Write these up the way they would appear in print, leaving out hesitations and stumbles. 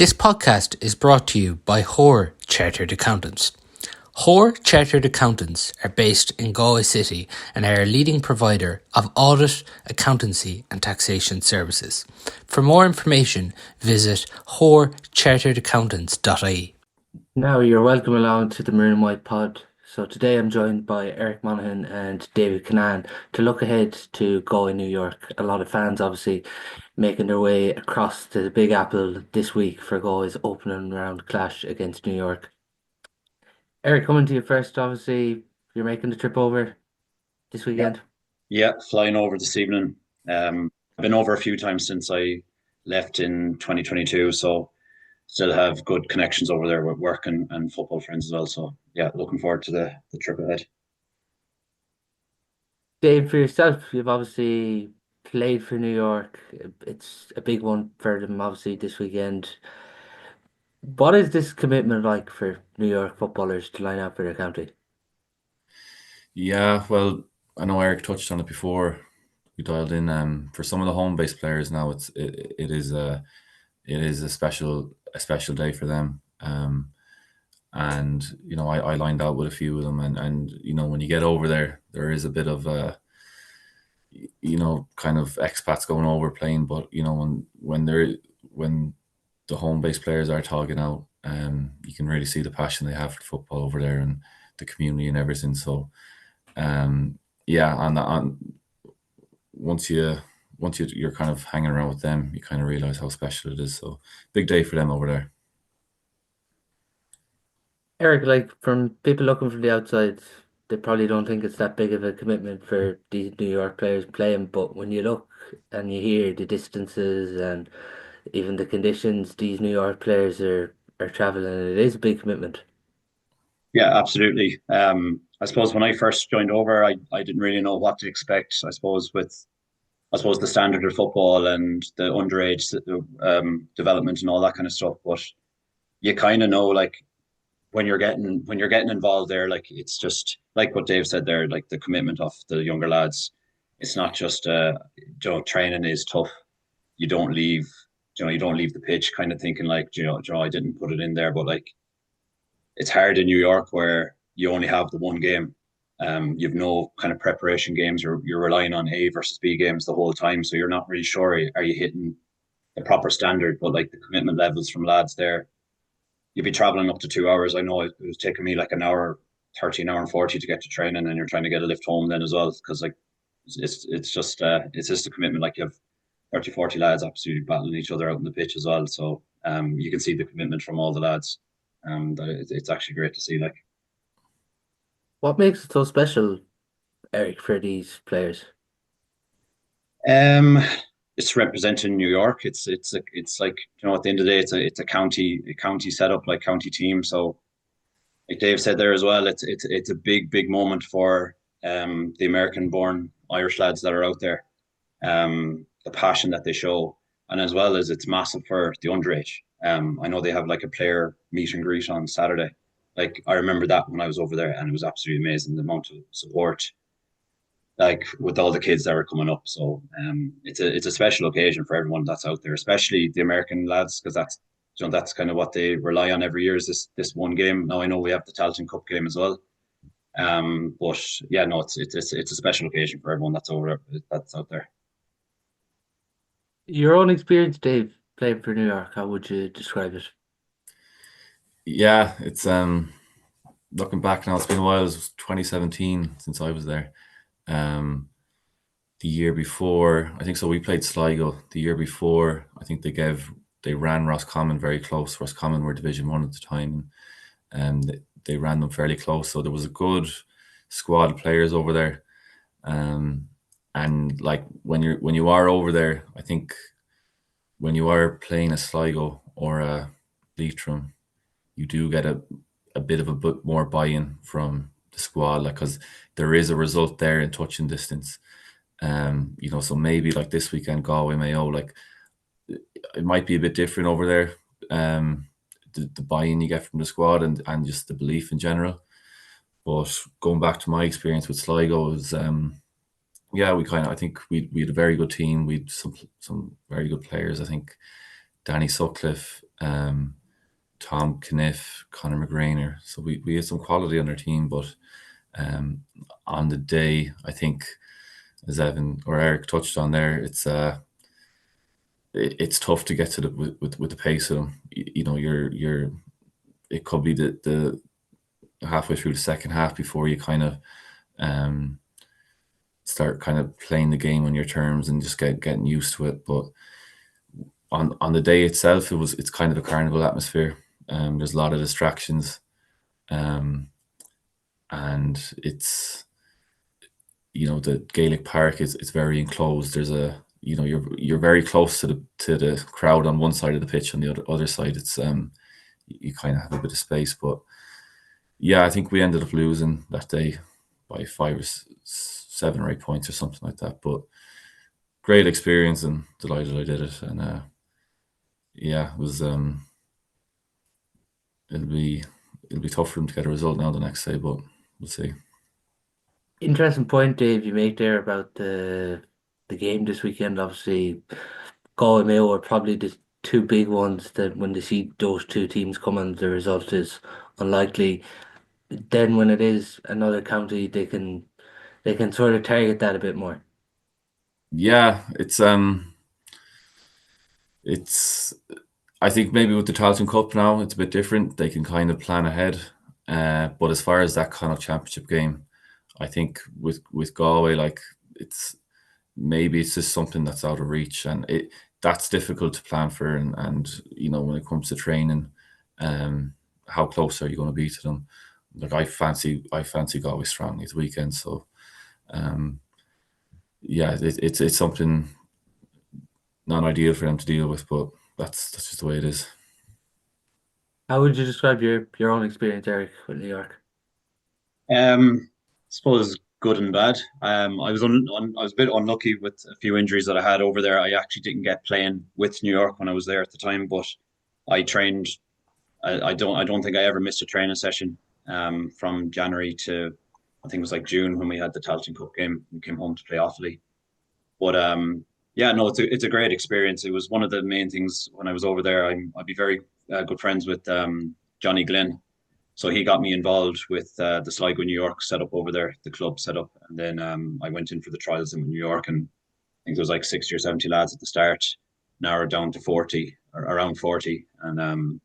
This podcast is brought to you by Hoare Chartered Accountants. Hoare Chartered Accountants are based in Galway City and are a leading provider of audit, accountancy and taxation services. For more information, visit hoarecharteredaccountants.ie. Now you're welcome along to the Maroon and White Pod. So today I'm joined by Eric Monahan and David Cunnane to look ahead to Galway, New York. A lot of fans obviously making their way across to the Big Apple this week for Galway's opening round clash against New York. Eric, coming to you first, obviously you're making the trip over this Yeah, weekend. yeah, flying over this evening. I've been over a few times since I left in 2022, so still have good connections over there with work and football friends as well. So yeah, looking forward to the trip ahead. Dave, for yourself, you've obviously played for New York. It's a big one for them, obviously, this weekend. What is this commitment like for New York footballers to line up for their county? Yeah, well, I know Eric touched on it before we dialed in. For some of the home based players now, it is a special day for them. And I lined out with a few of them, and when you get over there, there is a bit of kind of expats going over playing, but when the home based players are talking out, you can really see the passion they have for football over there and the community and everything. So yeah, on you're kind of hanging around with them, you kind of realize how special it is. So big day for them over there. Eric, like from people looking from the outside, they probably don't think it's that big of a commitment for these New York players playing, but when you look and you hear the distances and even the conditions these New York players are traveling, it is a big commitment. Yeah, absolutely. I suppose when I first joined over, I didn't really know what to expect. I suppose the standard of football and the underage development and all that kind of stuff, but you kind of know like when you're getting involved there, like it's just like what Dave said there, like the commitment of the younger lads. It's not just training is tough. You don't leave, you don't leave the pitch kind of thinking like, I didn't put it in there, but like it's hard in New York where you only have the one game. You've no kind of preparation games. You're relying on A versus B games the whole time, so you're not really sure are you hitting the proper standard. But like the commitment levels from lads there, you'd be traveling up to 2 hours. I know it was taking me like an hour, 30, an hour and 40 to get to training, and you're trying to get a lift home then as well. Because like it's just a commitment. Like you have 30, 40 lads absolutely battling each other out on the pitch as well. So you can see the commitment from all the lads. It's actually great to see. Like What makes it so special, Eric, for these players? um, it's representing New York. It's like at the end of the day, it's a county setup, like county team. So like Dave said there as well, it's a big moment for the American born Irish lads that are out there. The passion that they show, and as well as it's massive for the underage. I know they have like a player meet and greet on Saturday. Like I remember that when I was over there, and it was absolutely amazing the amount of support, like with all the kids that were coming up. So it's a special occasion for everyone that's out there, especially the American lads, because that's kind of what they rely on every year is this one game. Now I know we have the Tailteann Cup game as well. But yeah, no, it's a special occasion for everyone that's out there. Your own experience, Dave, playing for New York, how would you describe it? Yeah, it's looking back now, it's been a while. It was 2017 since I was there. The year before, I think so. We played Sligo the year before. I think they ran Roscommon very close. Roscommon were Division One at the time, and they ran them fairly close. So there was a good squad of players over there. And like when you are over there, I think when you are playing a Sligo or a Leitrim, you do get a bit of a bit more buy-in from the squad, like because there is a result there in touching distance. So maybe like this weekend, Galway Mayo, like it might be a bit different over there. The buy-in you get from the squad and just the belief in general. But going back to my experience with Sligo was yeah, I think we had a very good team. We had some very good players. I think Danny Sutcliffe, Tom Kniff, Conor McGrainer. So we had some quality on our team, but on the day, I think, as Evan or Eric touched on there, it's tough to get to with the pace of them. You're it could be the halfway through the second half before you kind of start kind of playing the game on your terms and just getting used to it. But on the day itself, it's kind of a carnival atmosphere. There's a lot of distractions, and it's the Gaelic Park is very enclosed. There's you're very close to the crowd on one side of the pitch. On the other side, it's you kind of have a bit of space. But yeah, I think we ended up losing that day by 5 or 7 or 8 points or something like that. But great experience and delighted I did it. And yeah, it was it'll be tough for him to get a result now the next day, but we'll see. Interesting point, Dave, you make there about the game this weekend. Obviously, Galway Mayo are probably the two big ones that when they see those two teams coming, the result is unlikely. Then when it is another county, they can sort of target that a bit more. Yeah, it's I think maybe with the Tailteann Cup now it's a bit different. They can kind of plan ahead. But as far as that kind of championship game, I think with Galway, like it's just something that's out of reach, and that's difficult to plan for. And when it comes to training, how close are you going to be to them? Like I fancy Galway strongly this weekend. So yeah, it's something not ideal for them to deal with, but that's just the way it is. How would you describe your own experience, Eric, with New York? Suppose good and bad. I was a bit unlucky with a few injuries that I had over there. I actually didn't get playing with New York when I was there at the time, but I trained. I don't think I ever missed a training session. From January to I think it was like June when we had the Tailteann Cup game. We came home to play Offaly. But yeah, no, it's a great experience. It was one of the main things when I was over there. I'd be very good friends with Johnny Glynn, so he got me involved with the Sligo New York set up over there, the club set up, and then I went in for the trials in New York, and I think there was like 60 or 70 lads at the start, narrowed down to 40 or around 40, and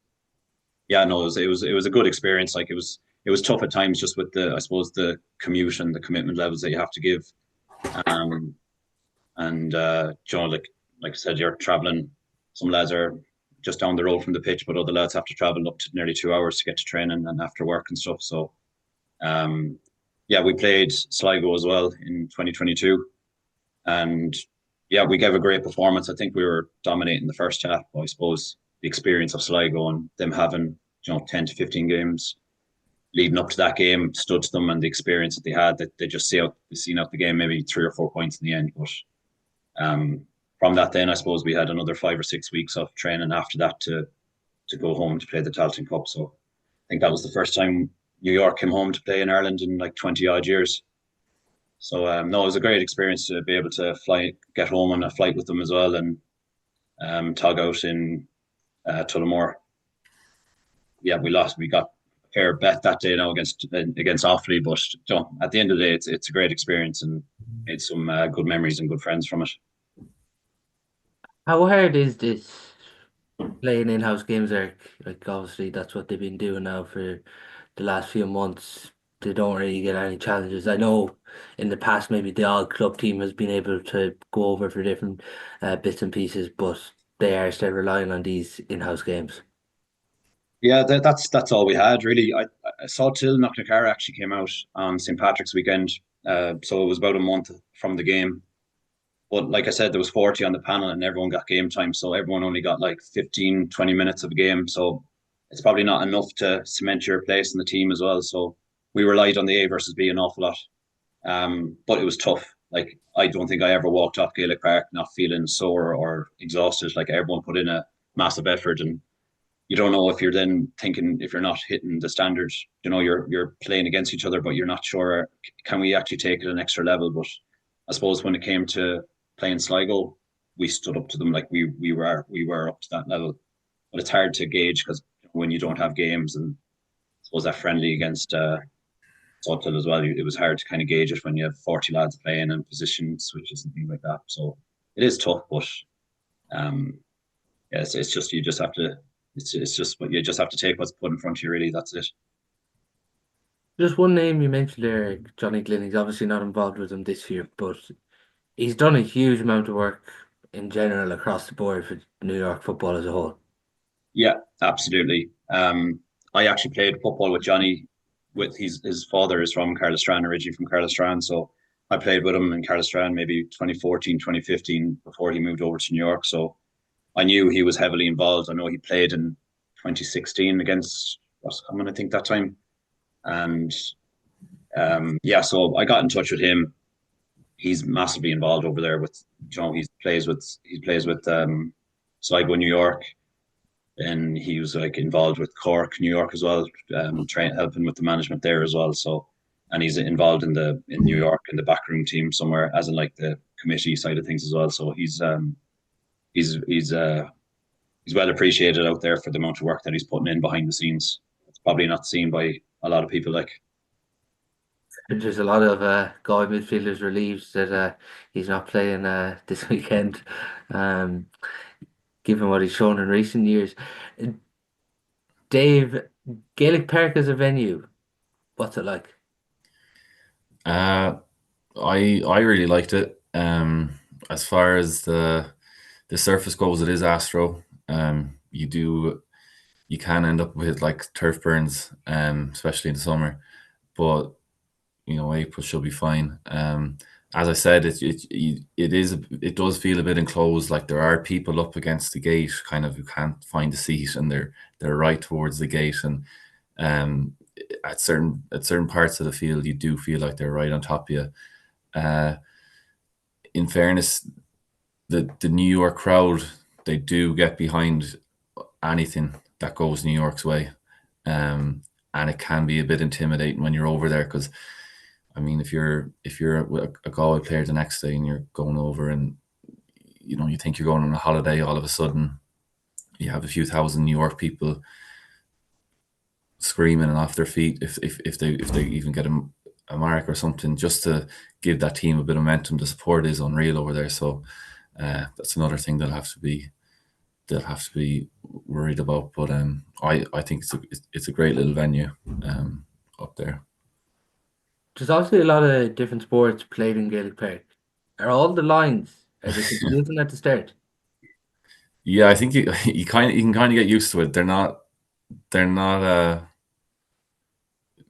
yeah, no, it was a good experience. Like it was tough at times just with the I suppose the commute and the commitment levels that you have to give. Um, and like I said, you're traveling. Some lads are just down the road from the pitch, but other lads have to travel up to nearly 2 hours to get to training and after work and stuff. So, yeah, we played Sligo as well in 2022, and yeah, we gave a great performance. I think we were dominating the first half. But I suppose the experience of Sligo and them having 10 to 15 games leading up to that game stood to them, and the experience that they had, that they just seen out the game maybe 3 or 4 points in the end. But from that, then I suppose we had another 5 or 6 weeks of training after that to go home to play the Tailteann Cup. So I think that was the first time New York came home to play in Ireland in like 20 odd years. So no, it was a great experience to be able to get home on a flight with them as well, and tug out in Tullamore. Yeah, we lost. We got a fair bet that day now against Offaly, but at the end of the day, it's a great experience and made some good memories and good friends from it. How hard is this playing in-house games, Eric? Like obviously that's what they've been doing now for the last few months. They don't really get any challenges. I know in the past maybe the odd club team has been able to go over for different bits and pieces, but they are still relying on these in-house games. Yeah, that's all we had really. I saw Till Knocknacar actually came out on St. Patrick's weekend, so it was about a month from the game. But like I said, there was 40 on the panel and everyone got game time, so everyone only got like 15, 20 minutes of a game. So it's probably not enough to cement your place in the team as well. So we relied on the A versus B an awful lot, but it was tough. Like I don't think I ever walked off Gaelic Park not feeling sore or exhausted. Like everyone put in a massive effort, and you don't know if you're then thinking if you're not hitting the standards, you're playing against each other, but you're not sure can we actually take it an extra level. But I suppose when it came to playing Sligo, we stood up to them like we were up to that level. but it's hard to gauge because when you don't have games, and I suppose that friendly against Sutton as well, it was hard to kind of gauge it when you have 40 lads playing and position switches and things like that. So it is tough, but um, yeah, it's just you just have to. It's just what you just have to take what's put in front of you. Really, that's it. Just one name you mentioned there, Johnny Glynning's obviously not involved with him this year, but he's done a huge amount of work in general across the board for New York football as a whole. Yeah, absolutely. I actually played football with Johnny. With his father is from Carlistrand, originally from Carlistrand. So I played with him in Carlistrand maybe 2014, 2015 before he moved over to New York. So I knew he was heavily involved. I know he played in 2016 against Roscommon, I think that time. And yeah, so I got in touch with him. He's massively involved over there with he plays with Sligo, New York, and he was like involved with Cork, New York as well, helping with the management there as well. So, and he's involved in New York in the backroom team somewhere, as in like the committee side of things as well. So he's he's uh, he's well appreciated out there for the amount of work that he's putting in behind the scenes. It's probably not seen by a lot of people. Like, There's a lot of Galway midfielders relieved that he's not playing this weekend, um, given what he's shown in recent years. Uh, Dave, Gaelic Park as a venue, what's it like? Uh, I really liked it. As far as the surface goes, it is Astro. You can end up with like turf burns, especially in the summer. But April should be fine. As I said, it does feel a bit enclosed. Like there are people up against the gate, kind of who can't find a seat, and they're right towards the gate. And um, at certain parts of the field, you do feel like they're right on top of you. Uh, in fairness, the New York crowd, they do get behind anything that goes New York's way, and it can be a bit intimidating when you're over there because I mean, if you're a Galway player the next day and you're going over and you think you're going on a holiday, all of a sudden you have a few thousand New York people screaming and off their feet if they even get a mark or something just to give that team a bit of momentum. The support is unreal over there, so that's another thing they'll have to be worried about. But I think it's a great little venue up there. There's obviously a lot of different sports played in Gaelic Park. Are all the lines, are they confusing at the start? Yeah, I think you can kind of get used to it. They're not.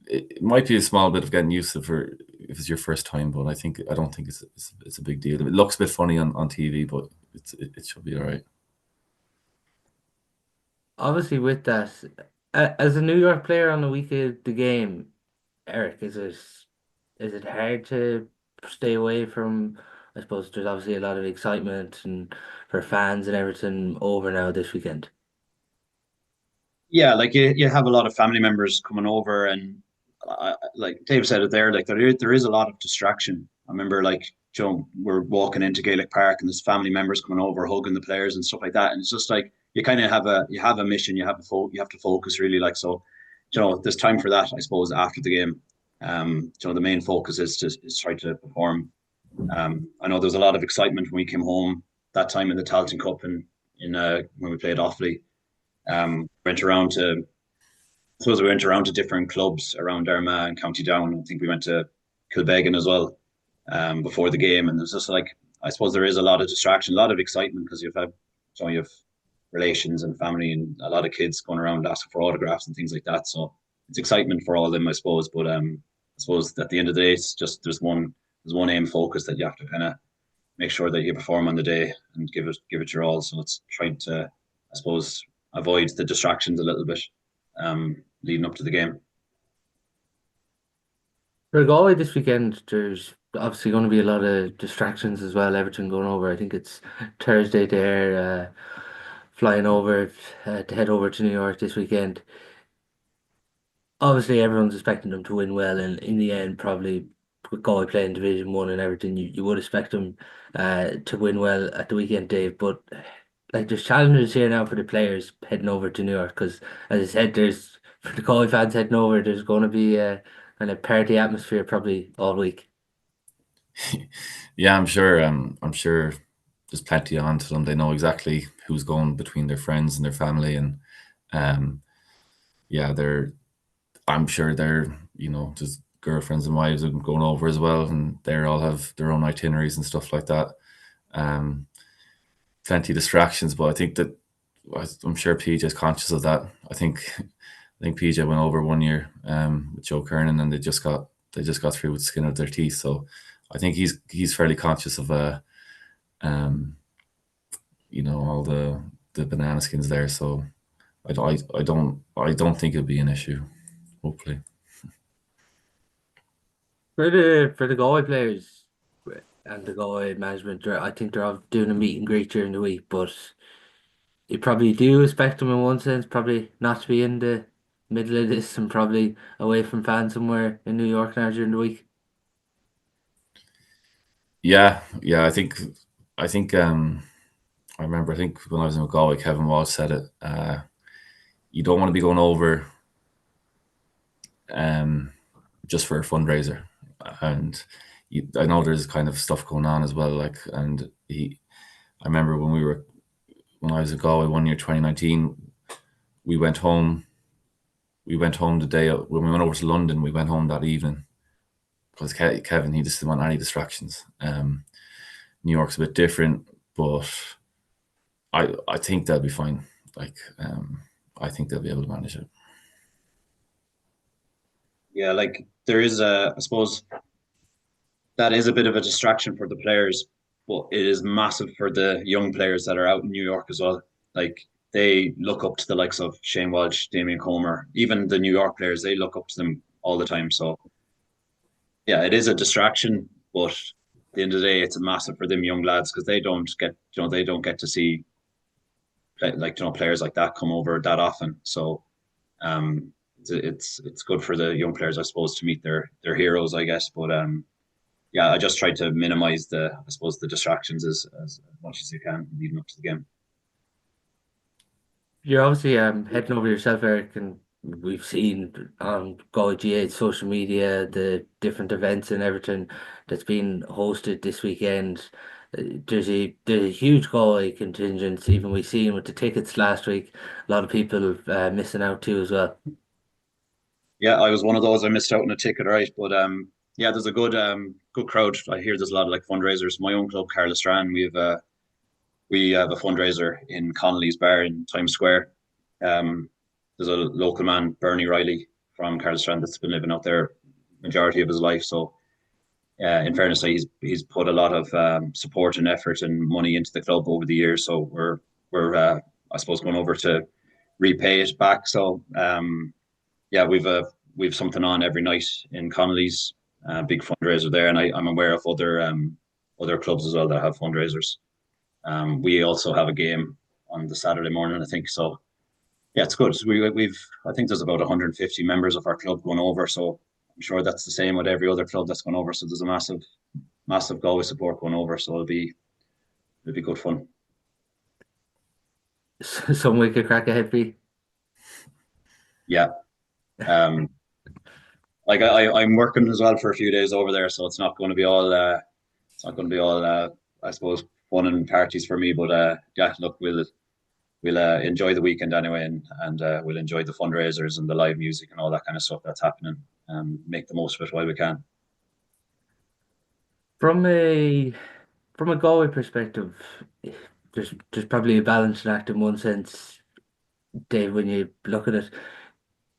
It might be a small bit of getting used to for if it's your first time, but I don't think it's a big deal. It looks a bit funny on TV, but it should be all right. Obviously, with that, as a New York player on the week of the game, Eric, is it hard to stay away from? I suppose there's obviously a lot of excitement and for fans and everything over now this weekend. yeah, like you have a lot of family members coming over, and like Dave said it there, like there is a lot of distraction. I remember like we're walking into Gaelic Park and there's family members coming over, hugging the players and stuff like that, and it's just like you kind of have a mission, you have to focus really, like so. There's time for that, I suppose, after the game. The main focus is try to perform. I know there was a lot of excitement when we came home that time in the Talton Cup and in when we played Offaly. Went around to I suppose we went around to different clubs around Armagh and County Down. I think we went to Kilbeggan as well before the game, and there's just like I suppose there is a lot of distraction, a lot of excitement because you have relations and family and a lot of kids going around asking for autographs and things like that. So it's excitement for all of them, I suppose. But I suppose at the end of the day, it's just there's one aim focus that you have to kind of make sure that you perform on the day and give it your all. So it's trying to, I suppose, avoid the distractions a little bit leading up to the game. For Galway this weekend, there's obviously going to be a lot of distractions as well. Everything going over. I think it's Thursday there, flying over to head over to New York this weekend. Obviously, everyone's expecting them to win well, and in the end, probably with Galway playing Division 1 and everything, you would expect them to win well at the weekend, Dave. But like there's challenges here now for the players heading over to New York because, as I said, there's for the Galway fans heading over, there's going to be a kind of party atmosphere probably all week. Yeah, I'm sure. I'm sure there's plenty on to them. They know exactly who's going between their friends and their family, and um, yeah, they're. I'm sure they're just girlfriends and wives are going over as well, and they all have their own itineraries and stuff like that. Um, Plenty of distractions, but I think that I'm sure PJ is conscious of that. I think PJ went over one year with Joe Kernan, and they just got through with the skin of their teeth. So I think he's fairly conscious of um, all the banana skins there. So I don't think it'll be an issue. Hopefully. For the Galway players and the Galway management, I think they're all doing a meet and greet during the week, but you probably do expect them in one sense, probably not to be in the middle of this and probably away from fans somewhere in New York now during the week. Yeah, yeah. I remember. I think when I was in Galway, Kevin Walsh said it. You don't want to be going over um, just for a fundraiser, and I know there's kind of stuff going on as well. Like, and I remember when I was in Galway one year, 2019, we went home. We went home the day when we went over to London. We went home that evening because Kevin, he just didn't want any distractions. New York's a bit different, but I think they'll be fine. Like, I think they'll be able to manage it. Yeah, like there is I suppose that is a bit of a distraction for the players, but it is massive for the young players that are out in New York as well. Like they look up to the likes of Shane Walsh, Damien Comer, even the New York players, they look up to them all the time. So yeah, it is a distraction, but at the end of the day, it's a massive for them young lads because they don't get to see like players like that come over that often. So um, it's good for the young players, I suppose, to meet their heroes, I guess. But yeah, I just try to minimize I suppose, the distractions as much as you can leading up to the game. You're obviously heading over yourself, Eric, and we've seen on Galway GA's social media the different events and everything that's been hosted this weekend. There's a huge Galway contingent. Even we seen with the tickets last week, a lot of people missing out too as well. Yeah, I was one of those. I missed out on a ticket, right? But yeah, there's a good crowd. I hear there's a lot of like fundraisers. My own club, Carla Strand, we have a fundraiser in Connolly's Bar in Times Square. Um, there's a local man, Bernie Riley from Carla Strand, that's been living out there majority of his life. So in fairness, he's put a lot of support and effort and money into the club over the years. So we're I suppose going over to repay it back. So yeah, we've something on every night in Connolly's, big fundraiser there, and I'm aware of other clubs as well that have fundraisers. We also have a game on the Saturday morning, I think. So yeah, it's good. We've I think there's about 150 members of our club going over. So I'm sure that's the same with every other club that's going over. So there's a massive Galway support going over. So it'll be good fun. Some we could crack ahead for. Yeah. Um, like I'm working as well for a few days over there, so it's not going to be all I suppose fun and parties for me. But yeah, look, we'll enjoy the weekend anyway, and we'll enjoy the fundraisers and the live music and all that kind of stuff that's happening. Make the most of it while we can. From a Galway perspective, there's probably a balancing act in one sense, Dave, when you look at it.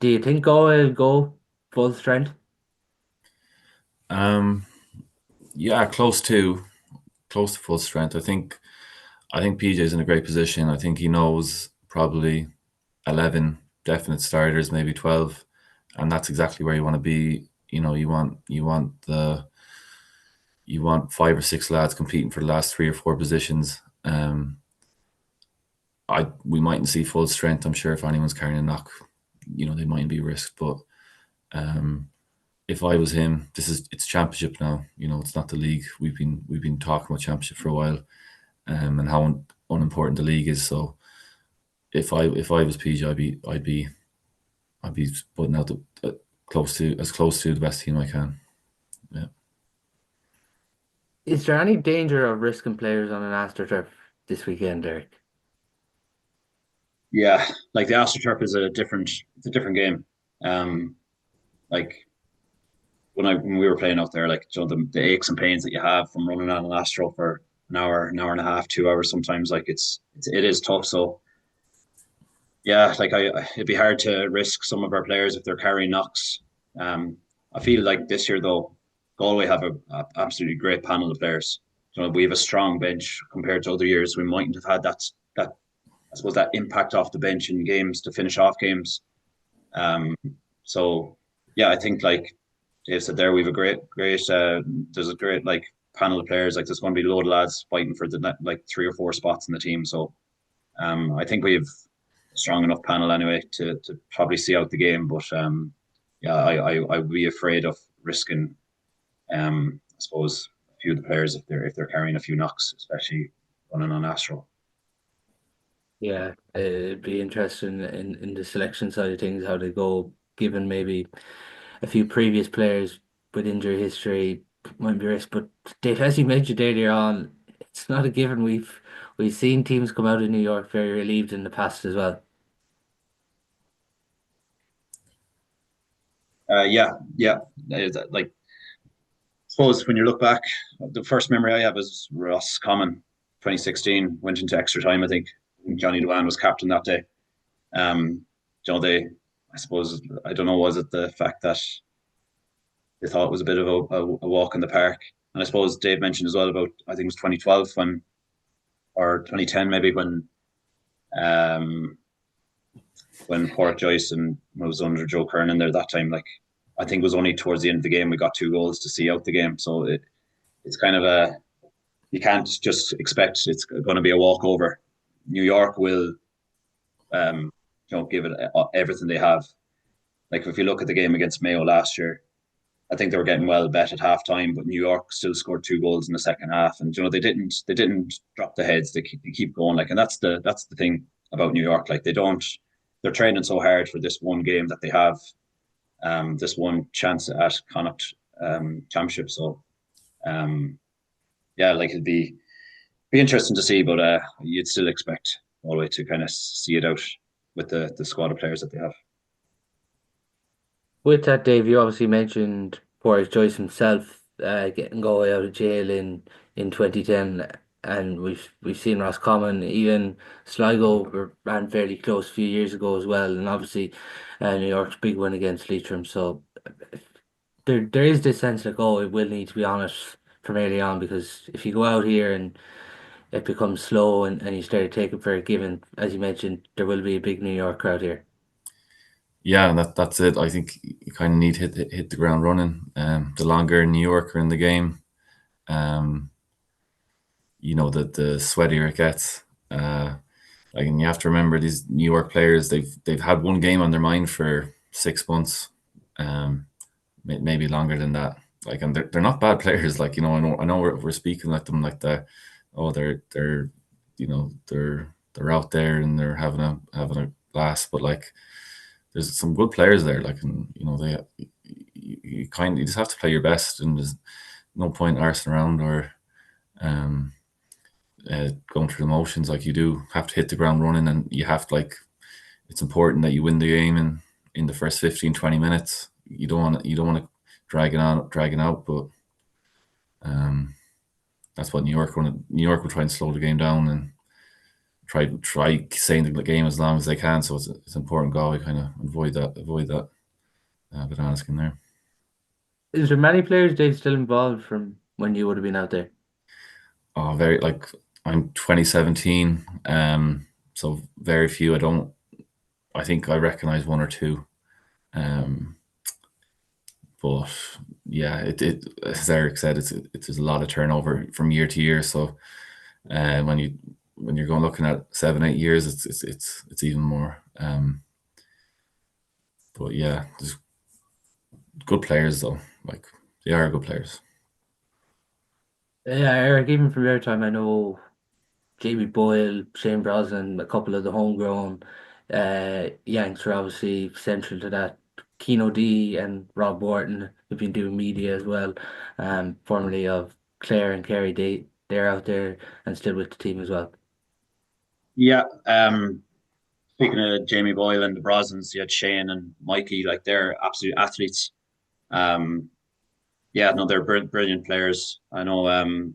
Do you think Galway will go full strength? Um, yeah, close to full strength. I think PJ's in a great position. I think he knows probably 11 definite starters, maybe 12, and that's exactly where you want to be. You want 5 or 6 lads competing for the last 3 or 4 positions. We mightn't see full strength. I'm sure if anyone's carrying a knock, they mightn't be risked. But if I was him, it's championship now. It's not the league. We've been talking about championship for a while, and unimportant the league is. So if I was PG, I'd be putting out as close to the best team I can. Yeah. Is there any danger of risking players on an AstroTurf this weekend, Derek? Yeah, like the AstroTurf is it's a different game. Like when we were playing out there, like the aches and pains that you have from running on an Astro for an hour and a half, 2 hours sometimes, like it is tough. So yeah, like it'd be hard to risk some of our players if they're carrying knocks. Um, I feel like this year though, Galway have a absolutely great panel of players. We have a strong bench compared to other years. We mightn't have had that I suppose that impact off the bench in games to finish off games. Um, so yeah, I think like Dave said there, we've a great there's a great like panel of players. Like there's going to be a load of lads fighting for the like 3 or 4 spots in the team. So I think we've a strong enough panel anyway to probably see out the game. But yeah, I would be afraid of risking I suppose a few of the players if they're carrying a few knocks, especially running on Astro. Yeah, it'd be interesting in the selection side of things how they go, given maybe a few previous players with injury history might be risk. But Dave, as you mentioned earlier on, it's not a given. We've seen teams come out of New York very relieved in the past as well. Yeah. Like, I suppose when you look back, the first memory I have is Roscommon, 2016, went into extra time. I think Johnny Dewan was captain that day. I suppose, I don't know, was it the fact that they thought it was a bit of a walk in the park? And I suppose Dave mentioned as well about, I think it was 2012 or 2010 maybe um, when Port Joyce and was under Joe Kernan there that time. Like, I think it was only towards the end of the game we got 2 goals to see out the game. So it's kind of you can't just expect it's going to be a walkover. New York will, give it everything they have. Like if you look at the game against Mayo last year, I think they were getting well bet at halftime, but New York still scored 2 goals in the second half, and they didn't drop the heads. They keep going. Like, and that's the thing about New York. Like they're training so hard for this one game that they have, this one chance at Connacht championship. So yeah, like it'd be interesting to see, but you'd still expect Galway to kind of see it out with the squad of players that they have. With that, Dave, you obviously mentioned Boris Joyce himself getting Galway out of jail in 2010, and we've seen Roscommon, even Sligo ran fairly close a few years ago as well, and obviously New York's big win against Leitrim. So there is this sense that Galway will need to be honest from early on, because if you go out here and it becomes slow and you start to take it for a given, as you mentioned, there will be a big New York crowd here. Yeah, that's it. I think you kind of need to hit the ground running. The longer New York are in the game, the sweatier it gets. And you have to remember these New York players. They've had one game on their mind for 6 months, maybe longer than that. Like, and they're not bad players. Like, I know we're speaking like them like that. Oh, they're they're out there and they're having a blast, but like there's some good players there. Like, and you just have to play your best, and there's no point arsing around or going through the motions. Like, you do have to hit the ground running, and you have to, like, it's important that you win the game in the first 15, 20 minutes. You don't want to dragging out, but that's what New York will try and slow the game down and try staying the game as long as they can. So it's important Galway kind of avoid that banana skin there. Is there many players, Dave, still involved from when you would have been out there? Oh, very, like, I'm 2017, so very few. I think I recognize one or two, but yeah, it as Eric said, it's a lot of turnover from year to year. So when you're going looking at 7-8 years, it's even more. But yeah, there's good players though. Like, they are good players. Yeah, Eric, even from your time, I know Jamie Boyle, Shane Brosnan, a couple of the homegrown Yanks are obviously central to that. Keano D and Rob Wharton have been doing media as well, formerly of Clare and Kerry. They're out there and still with the team as well. Yeah. Speaking of Jamie Boyle and the Brosnans, you had Shane and Mikey, like they're absolute athletes. Um, yeah, no, they're brilliant players. I know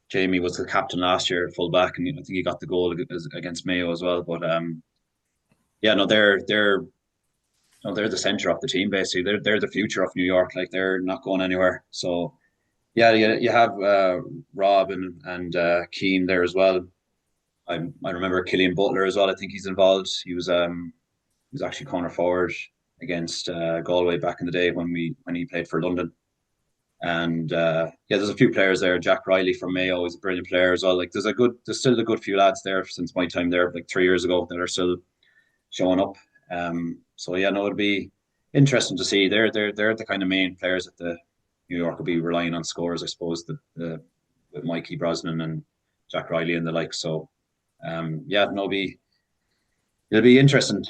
Jamie was the captain last year, full back, and I think he got the goal against Mayo as well. But yeah, no, they're no, they're the center of the team basically. They're the future of New York. Like they're not going anywhere. So yeah, you have Rob and Keane there as well. I remember Killian Butler as well. I think he's involved. He was actually corner forward against Galway back in the day when he played for London. And yeah, there's a few players there. Jack Riley from Mayo is a brilliant player as well. Like there's still a good few lads there since my time there, like 3 years ago, that are still showing up. So yeah, no, it'll be interesting to see. They're the kind of main players that the New York will be relying on scores, I suppose. The with Mikey Brosnan and Jack Riley and the like. So yeah, no, it'll be interesting.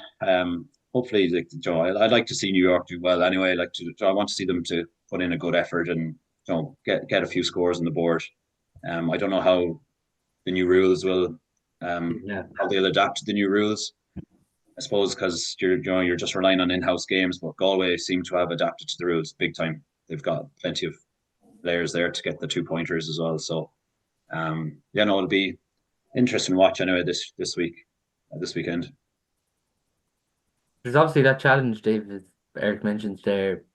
Hopefully, like Joe, I'd like to see New York do well anyway. I want to see them to put in a good effort and get a few scores on the board. I don't know how the new rules will how they'll adapt to the new rules. I suppose because you're just relying on in-house games, but Galway seem to have adapted to the rules big time. They've got plenty of players there to get the 2 pointers as well. So yeah, no, it'll be interesting to watch anyway this weekend. There's obviously that challenge, David, Eric mentions there.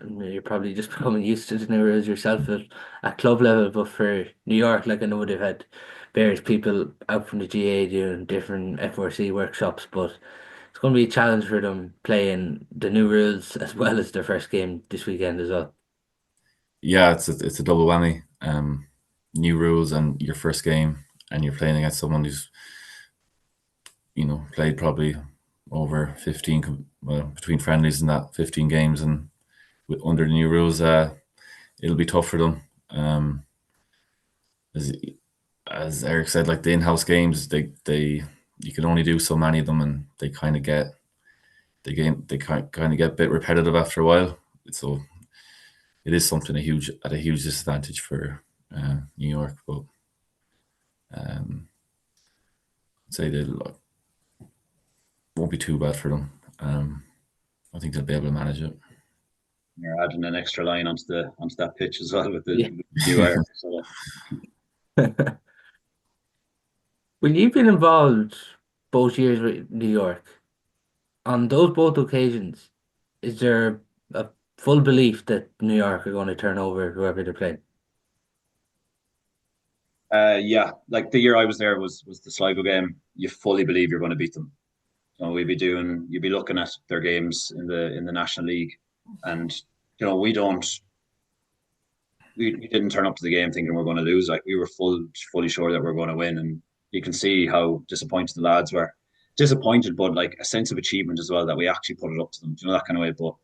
You're probably just becoming used to the new rules yourself at club level, but for New York, like I know they've had various people out from the GA doing different FRC workshops, but it's going to be a challenge for them playing the new rules as well as their first game this weekend as well. Yeah, it's a double whammy. New rules and your first game, and you're playing against someone who's played probably over 15, well, between friendlies and that 15 games, and under the new rules, it'll be tough for them. As Eric said, like the in-house games, they you can only do so many of them, and they kind of get a bit repetitive after a while. So it is something at a huge disadvantage for New York, but I'd say they won't be too bad for them. I think they'll be able to manage it. You're adding an extra line onto that pitch as well with the Yeah. new iron. So When you've been involved both years with New York, on those both occasions, is there a full belief that New York are going to turn over whoever they're playing? yeah, like the year I was there was the Sligo game. You fully believe you're going to beat them. So you'd be looking at their games in the National League, and we didn't turn up to the game thinking we're going to lose. Like we were fully sure that we're going to win, and you can see how disappointed the lads were. Disappointed, but like a sense of achievement as well that we actually put it up to them. That kind of way. But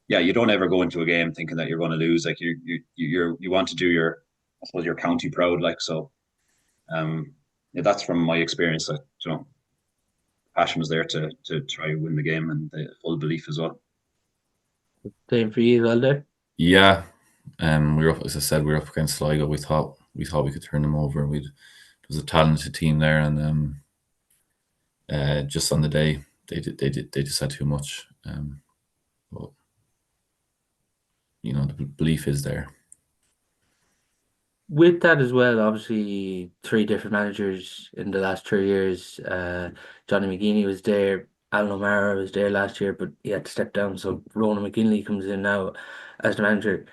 yeah, you don't ever go into a game thinking that you're going to lose. Like you want to do I suppose your county proud. Like so, yeah, that's from my experience. That passion was there to try win the game, and the full belief as well. Same for you as well there? Yeah, we were up, as I said, we were up against Sligo. We thought we could turn them over. There was a talented team there, and just on the day they just had too much. But the belief is there. With that as well, obviously three different managers in the last 3 years. Johnny McGeaney was there, Alan O'Mara was there last year, but he had to step down. So Ronan McGinley comes in now as the manager.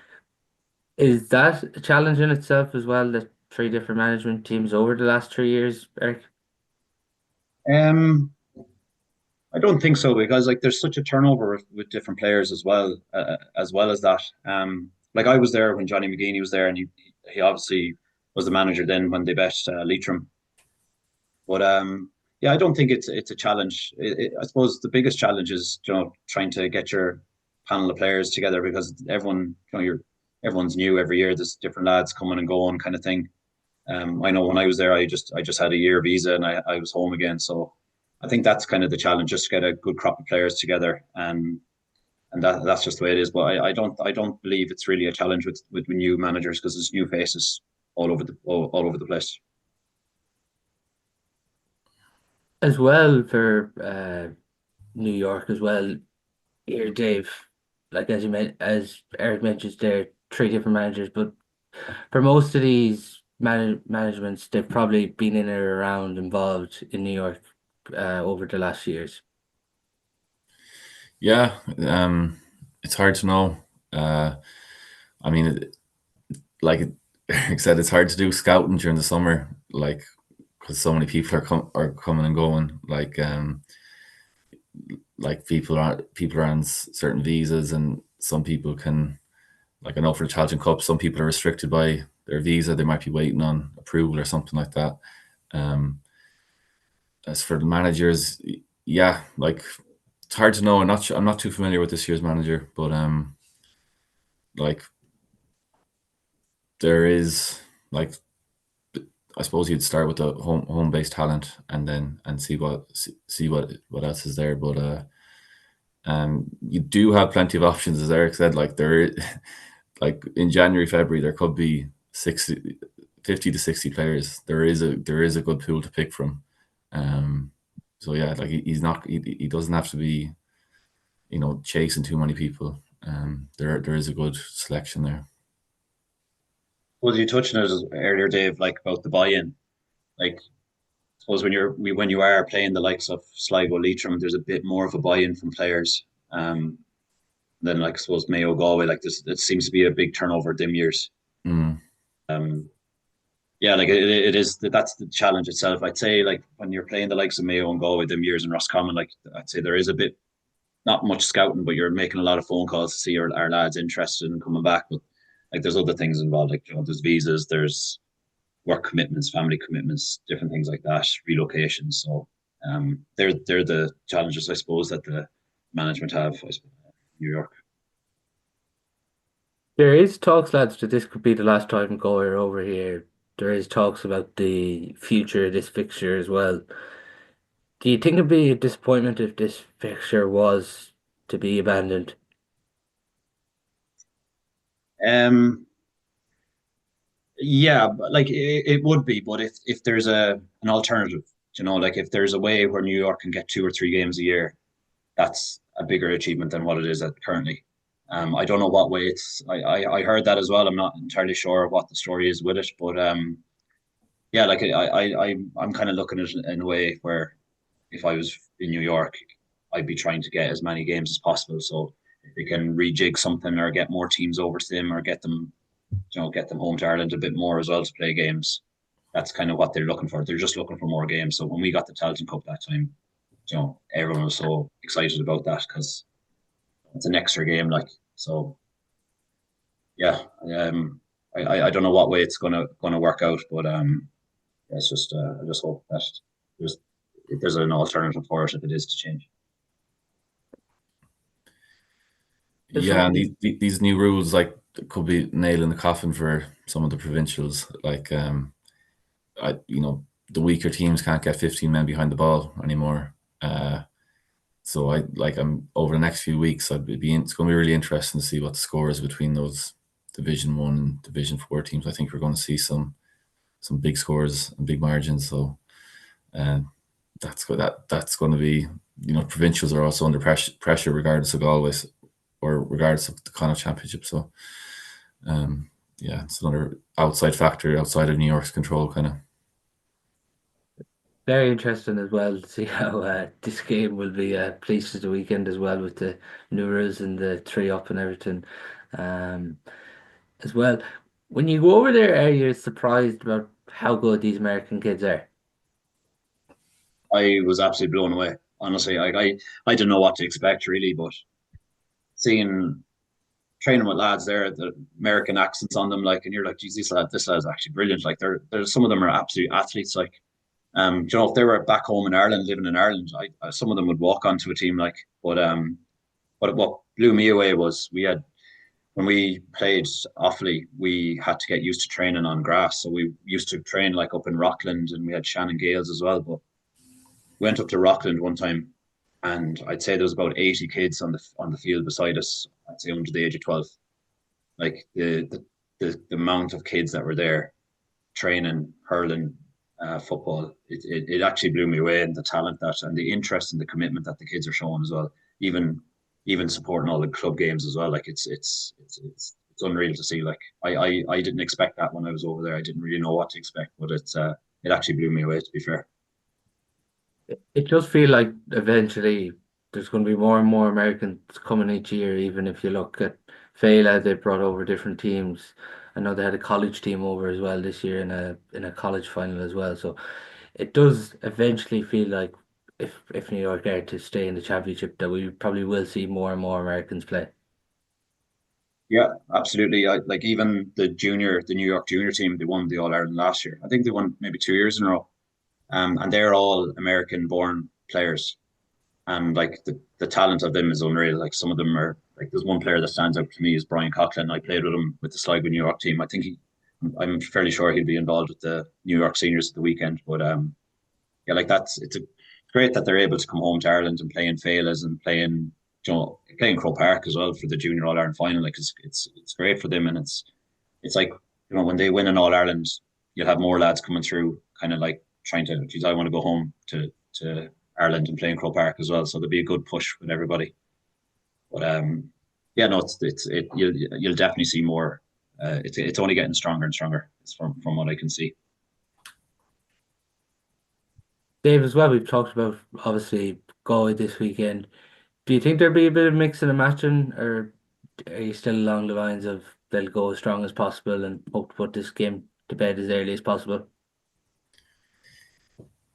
Is that a challenge in itself as well, that three different management teams over the last 3 years, Eric? I don't think so because like there's such a turnover with different players as well as that. Like I was there when Johnny McGeaney was there, and he obviously was the manager then when they bet Leitrim. But yeah, I don't think it's a challenge. I suppose the biggest challenge is trying to get your panel of players together because everyone's new every year. There's different lads coming and going, kind of thing. I know when I was there, I just had a year visa and I was home again. So I think that's kind of the challenge, just to get a good crop of players together, and that's just the way it is. But I don't believe it's really a challenge with new managers, because there's new faces all over the place. As well for New York as well. Here, Dave, like as Eric mentions, there are three different managers, but for most of these managements, they've probably been in or around involved in New York over the last years. Yeah, it's hard to know. I mean, like Eric said, it's hard to do scouting during the summer, like because so many people are coming and going. Like people are on certain visas, and some people can, like I know for the Challenge Cup, some people are restricted by their visa. They might be waiting on approval or something like that. Um, as for the managers, yeah, like it's hard to know. I'm not too familiar with this year's manager, but like there is like I suppose you'd start with the home based talent and then see what else is there. But you do have plenty of options, as Eric said. Like like in January, February, there could be 50 to 60 players. There is a good pool to pick from. So yeah, like he doesn't have to be, chasing too many people. There is a good selection there. Was you touched on it earlier, Dave, like about the buy-in? Like, I suppose when you are playing the likes of Sligo, Leitrim, there's a bit more of a buy-in from players. Than, like, I suppose Mayo, Galway. Like this, it seems to be a big turnover dim years. Mm. Yeah, like it is. That's the challenge itself. I'd say, like, when you're playing the likes of Mayo and Galway, dim years, and Roscommon, like, I'd say there is a bit, not much scouting, but you're making a lot of phone calls to see our lads interested in coming back. But like, there's other things involved, like, there's visas, there's work commitments, family commitments, different things like that, relocations. So they're the challenges, I suppose, that the management have, I suppose, New York. There is talks, lads, that this could be the last time Galway are over here. There is talks about the future of this fixture as well. Do you think it'd be a disappointment if this fixture was to be abandoned? Um, yeah, but like it would be, but if there's an alternative, like if there's a way where New York can get 2 or 3 games a year, that's a bigger achievement than what it is at currently. I don't know what way it's. I heard that as well. I'm not entirely sure what the story is with it, but yeah, like I'm kind of looking at it in a way where if I was in New York, I'd be trying to get as many games as possible. So if they can rejig something or get more teams over to them, or get them home to Ireland a bit more as well to play games. That's kind of what they're looking for. They're just looking for more games. So when we got the Tailteann Cup that time, everyone was so excited about that because it's an extra game. Like, so, yeah. I don't know what way it's gonna work out, but it's just I just hope that there's there's an alternative for it if it is to change. There's Yeah, and something these new rules, like, could be nail in the coffin for some of the provincials. Like, the weaker teams can't get 15 men behind the ball anymore. So I'm over the next few weeks, it's going to be really interesting to see what the score is between those Division 1 and Division 4 teams. I think we're going to see some big scores and big margins. So that's going to be, provincials are also under pressure regardless of Galway or regardless of the Connacht Championship. So yeah, it's another outside factor outside of New York's control, kind of. very interesting as well to see how this game will be placed at the weekend as well with the new rules and the three up and everything. Um, as well, when you go over there, are you surprised about how good these American kids are? I was absolutely blown away. Honestly, I didn't know what to expect really, but seeing training with lads there, the American accents on them, like, and you're like, geez, this lad's actually brilliant. Like, there's some of them are absolute athletes. Like, if they were back home in Ireland, living in Ireland, some of them would walk onto a team. Like, but what blew me away was we had when we played Offaly, we had to get used to training on grass. So we used to train like up in Rockland, and we had Shannon Gales as well. But we went up to Rockland one time, and I'd say there was about 80 kids on the field beside us. I'd say under the age of 12. Like the amount of kids that were there training, hurling, football, it actually blew me away, and the talent that and the interest and the commitment that the kids are showing as well. Even supporting all the club games as well. Like it's unreal to see. Like I didn't expect that when I was over there. I didn't really know what to expect, but it actually blew me away, to be fair. It does feel like eventually there's going to be more and more Americans coming each year. Even if you look at Fela, they brought over different teams. I know they had a college team over as well this year in a college final as well. So it does eventually feel like if New York are to stay in the championship, that we probably will see more and more Americans play. Yeah, absolutely. Like even the New York junior team, they won the All Ireland last year. I think they won maybe 2 years in a row. And they're all American born players. And like the talent of them is unreal. Like some of them are like there's one player that stands out to me is Brian Coughlin. I played with him with the Sligo New York team. I'm fairly sure he'll be involved with the New York seniors at the weekend. But yeah, like it's great that they're able to come home to Ireland and play in Féiles and playing Crow Park as well for the Junior All Ireland final. Like it's great for them, and it's like when they win an All Ireland, you'll have more lads coming through, kind of like trying to, geez, I want to go home to Ireland and play in Crow Park as well. So there'll be a good push with everybody. But yeah, no, you'll definitely see more. It's only getting stronger and stronger. It's from what I can see. Dave, as well, we've talked about obviously Galway this weekend. Do you think there'll be a bit of mixing and matching, or are you still along the lines of they'll go as strong as possible and hope to put this game to bed as early as possible?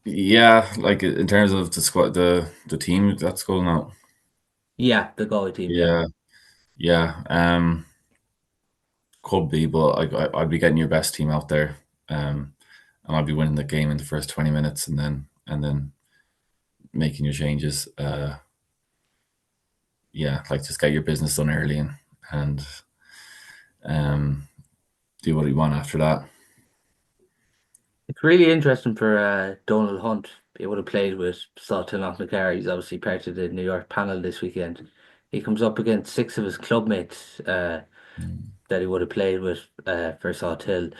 Yeah, like in terms of the squad, the team that's going out. Yeah, the Galway team, yeah. Yeah, yeah. Could be, but I'd be getting your best team out there, and I'd be winning the game in the first 20 minutes, and then making your changes. Yeah, like just get your business done early and um, do what you want after that. It's really interesting for Donald Hunt. He would have played with Sultan Knocknacar. He's obviously part of the New York panel this weekend. He comes up against six of his clubmates that he would have played with for Sawtill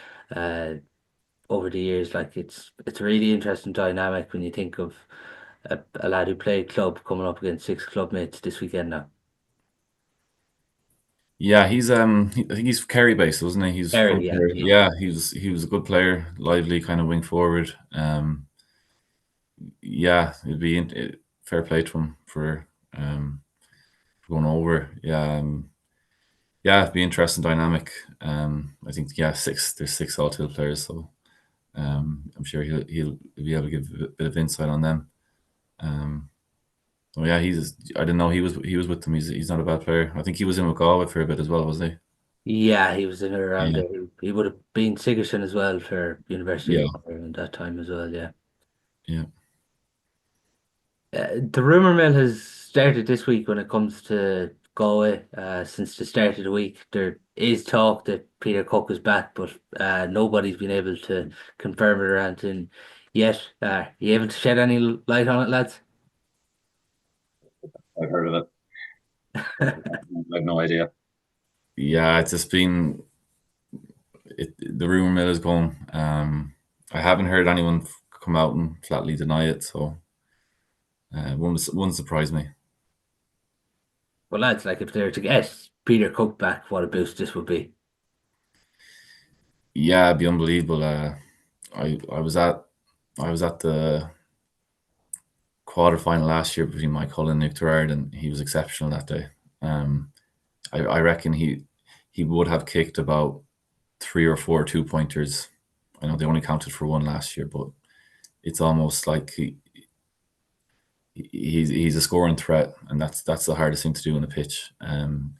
over the years. Like it's a really interesting dynamic when you think of a lad who played club coming up against six clubmates this weekend now. Yeah, I think he's Kerry based, wasn't he? He's from Very, yeah. Kerry. Yeah, he was a good player, lively kind of wing forward. Yeah, fair play to him for going over. Yeah, yeah, it'd be interesting dynamic. I think there's six All-Till players, so I'm sure he'll be able to give a bit of insight on them. Oh yeah, I didn't know he was with them. He's not a bad player. I think he was in with Galway for a bit as well, wasn't Yeah, he was in and around he? there. He would have been Sigerson as well for University Yeah, of Ireland that time as well, yeah. yeah, The rumor mill has started this week when it comes to Galway. Since the start of the week, there is talk that Peter Cook is back, but nobody's been able to confirm it or anything yet. You able to shed any light on it, lads? I've heard of it. I have no idea. yeah. It's just been the rumor mill is going. I haven't heard anyone come out and flatly deny it, so wouldn't surprise me. Well, lads, like if they were to get Peter Cook back, what a boost this would be. Yeah, it'd be unbelievable. I was at the quarter final last year between Mike Hull and Nick Gerard, and he was exceptional that day. Um, I reckon he would have kicked about 3 or 4 2-pointers. I know they only counted for one last year, but it's almost like he's a scoring threat, and that's the hardest thing to do on the pitch. And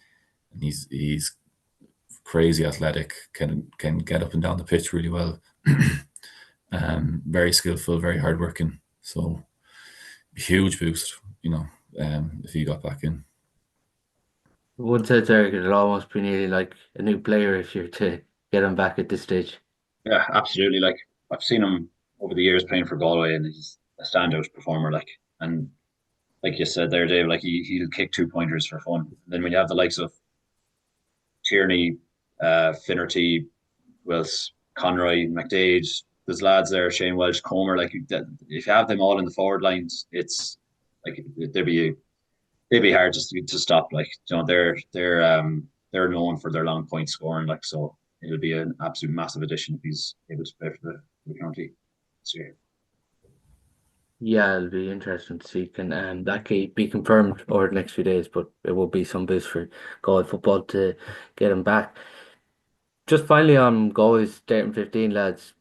he's crazy athletic, can get up and down the pitch really well. Very skillful, very hardworking. So huge boost, if he got back in. One said Eric, it'll almost be nearly like a new player if you're to get him back at this stage. Yeah, absolutely. Like I've seen him over the years playing for Galway, and he's a standout performer. And like you said there, Dave, like he'll kick 2 pointers for fun. Then when you have the likes of Tierney, Finnerty, Wills, Conroy, McDade, there's lads there, Shane Welsh, Comer. Like if you have them all in the forward lines, it's like they'd be hard to stop. Like they're known for their long point scoring. Like so, it'll be an absolute massive addition if he's able to play for the county this year. Yeah, it'll be interesting to see. Can that can be confirmed over the next few days, but it will be some boost for Galway football to get him back. Just finally on Galway's starting 15, lads.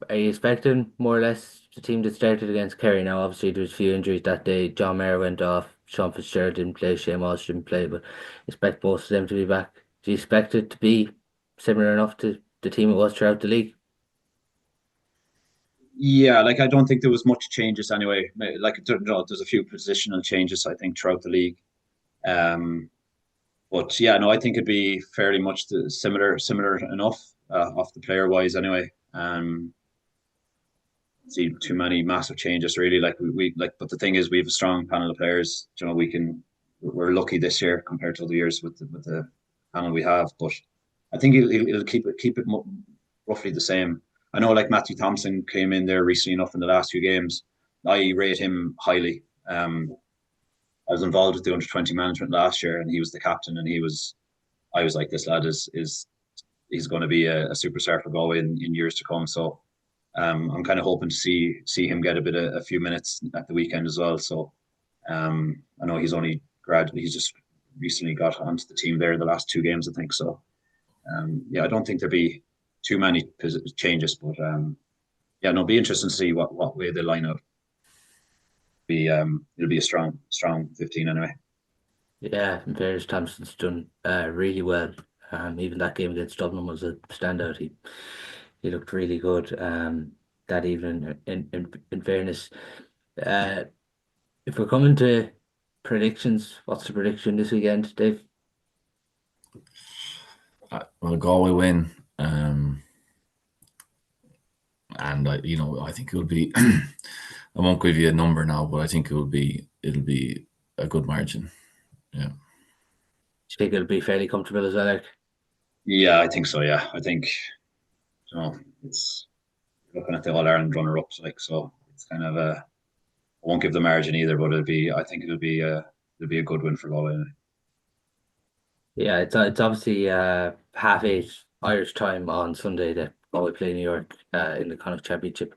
Are you expecting more or less the team that started against Kerry? Now, obviously, there was a few injuries that day. John Mayer went off. Sean Fitzgerald didn't play. Shane Walsh didn't play. But expect both of them to be back. Do you expect it to be similar enough to the team it was throughout the league? Yeah, like I don't think there was much changes anyway. Like there's a few positional changes I think throughout the league. Um, but yeah, no, I think it'd be fairly much similar enough off the player wise anyway. See too many massive changes really. Like we like, but the thing is, we have a strong panel of players. You know, we're lucky this year compared to other years with the panel we have. But I think it'll keep it roughly the same. I know like Matthew Thompson came in there recently enough in the last few games. I rate him highly. I was involved with the under 20 management last year, and he was the captain, and I was like, this lad is he's going to be a superstar for Galway in years to come. So I'm kind of hoping to see him get a few minutes at the weekend as well. So I know he's just recently got onto the team there the last 2 games, I think. So yeah, I don't think there'll be too many changes, but yeah, no, it'll be interesting to see what way they line up. It'll be a strong 15 anyway. Yeah, in fairness, Thompson's done really well. Even that game against Dublin was a standout. He looked really good that evening. In fairness, uh, if we're coming to predictions, what's the prediction this weekend, Dave? Well, Galway win, and I think it will be. I won't give you a number now, but I think it'll be a good margin. Yeah. Do you think it'll be fairly comfortable as well, Eric? Yeah, I think so. Yeah, I think it's looking at the All Ireland runner ups, like so. It's kind of a. I won't give the margin either, but I think it'll be a good win for Galway. Yeah, it's obviously 8:30 Irish time on Sunday that Galway play New York in the Connacht Championship.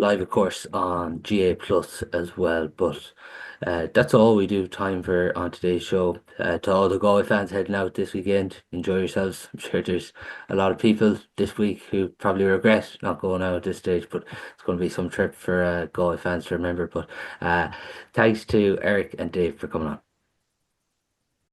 Live, of course, on GA Plus as well. But that's all we do time for on today's show. To all the Galway fans heading out this weekend, enjoy yourselves. I'm sure there's a lot of people this week who probably regret not going out at this stage, but it's going to be some trip for Galway fans to remember. But thanks to Eric and Dave for coming on.